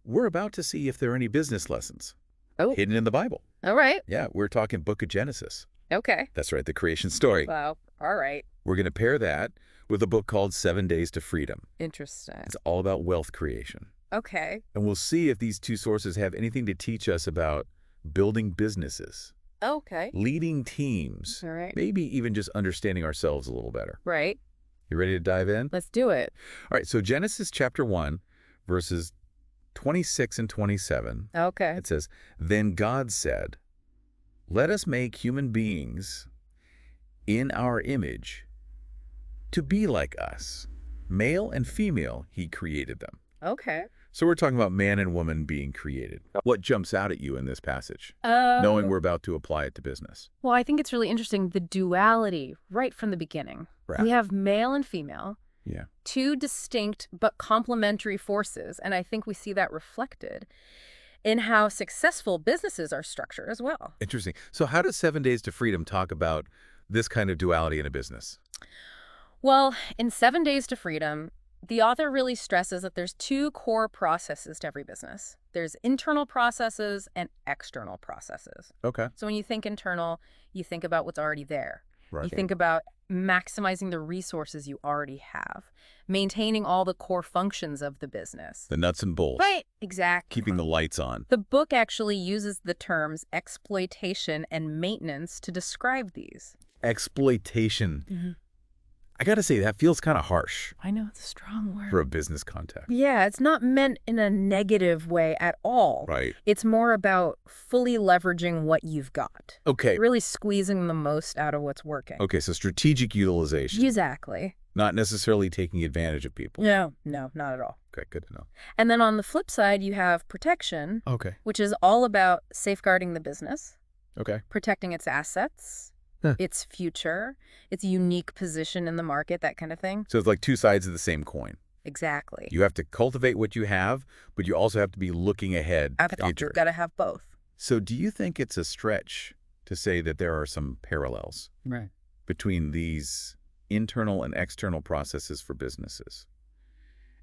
we're about to see if there are any business lessons Oh, hidden in the Bible. all right. Yeah, we're talking Book of Genesis. Okay. That's right, the creation story. Wow. All right. We're going to pair that with a book called 7 Days to Freedom. Interesting. It's all about wealth creation. Okay. And we'll see if these two sources have anything to teach us about building businesses, Okay. leading teams, All right. maybe even just understanding ourselves a little better. Right. You ready to dive in? Let's do it. All right, so Genesis chapter 1, verses 26 and 27. Okay. It says, "Then God said, let us make human beings in our image to be like us. Male and female, he created them." Okay. So we're talking about man and woman being created. What jumps out at you in this passage, knowing we're about to apply it to business? Well, I think it's really interesting, the duality right from the beginning. Right. We have male and female, Yeah. two distinct but complementary forces, and I think we see that reflected in how successful businesses are structured as well. Interesting. So how does 7 Days to Freedom talk about this kind of duality in a business? Well, in 7 Days to Freedom, the author really stresses that there's two core processes to every business. There's internal processes and external processes. Okay. So when you think internal, you think about what's already there. Right. You think about maximizing the resources you already have, maintaining all the core functions of the business. The nuts and bolts. Right, exactly. Keeping the lights on. The book actually uses the terms exploitation and maintenance to describe these. Exploitation. I got to say, that feels kind of harsh I know, it's a strong word. for a business context. Yeah, it's not meant in a negative way at all. Right. It's more about fully leveraging what you've got. Okay. Really squeezing the most out of what's working. Okay, so strategic utilization. Exactly. Not necessarily taking advantage of people. No, not at all. Okay, good to know. And then on the flip side, you have protection, Okay. which is all about safeguarding the business, Okay. protecting its assets, its future, its unique position in the market, that kind of thing. So it's like two sides of the same coin. Exactly. You have to cultivate what you have, but you also have to be looking ahead to the future. You've got to have both. So do you think it's a stretch to say that there are some parallels between these internal and external processes for businesses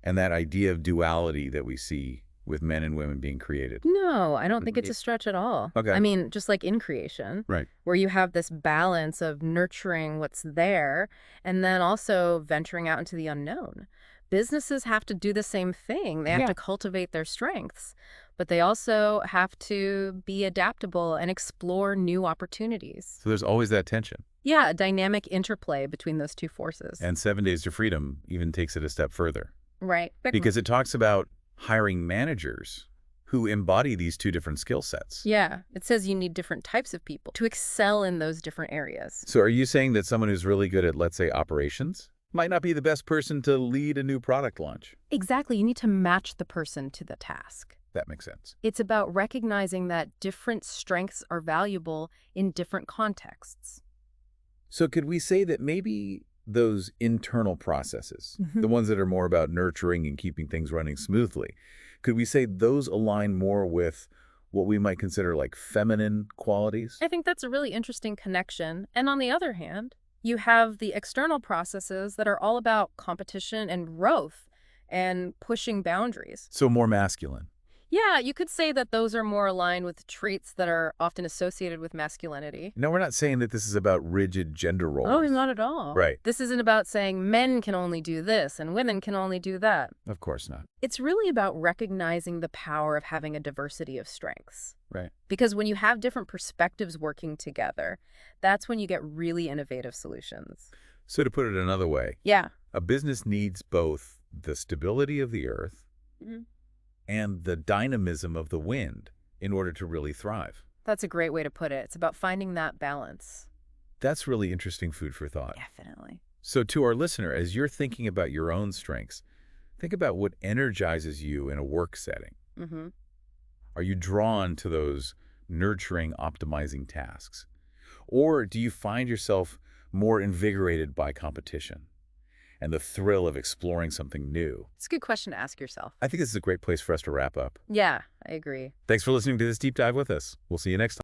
and that idea of duality that we see with men and women being created? No, I don't think it's a stretch at all. Okay. I mean, just like in creation, Right. where you have this balance of nurturing what's there and then also venturing out into the unknown. Businesses have to do the same thing. They have to cultivate their strengths, but they also have to be adaptable and explore new opportunities. So there's always that tension. Yeah, a dynamic interplay between those two forces. And 7 Days to Freedom even takes it a step further Right. because it talks about hiring managers who embody these two different skill sets. Yeah, it says you need different types of people to excel in those different areas. So are you saying that someone who's really good at, let's say, operations might not be the best person to lead a new product launch? Exactly. You need to match the person to the task. That makes sense. It's about recognizing that different strengths are valuable in different contexts. So could we say that maybe those internal processes, the ones that are more about nurturing and keeping things running smoothly, could we say those align more with what we might consider like feminine qualities? I think that's a really interesting connection. And on the other hand, you have the external processes that are all about competition and growth and pushing boundaries. So more masculine. Yeah, you could say that those are more aligned with traits that are often associated with masculinity. No, we're not saying that this is about rigid gender roles. Oh, not at all. Right. This isn't about saying men can only do this and women can only do that. Of course not. It's really about recognizing the power of having a diversity of strengths. Right. Because when you have different perspectives working together, that's when you get really innovative solutions. So to put it another way, Yeah. a business needs both the stability of the earth and the dynamism of the wind in order to really thrive. That's a great way to put it. It's about finding that balance. That's really interesting food for thought. Definitely. So to our listener, as you're thinking about your own strengths, think about what energizes you in a work setting. Are you drawn to those nurturing, optimizing tasks? Or do you find yourself more invigorated by competition and the thrill of exploring something new? It's a good question to ask yourself. I think this is a great place for us to wrap up. Yeah, I agree. Thanks for listening to this deep dive with us. We'll see you next time.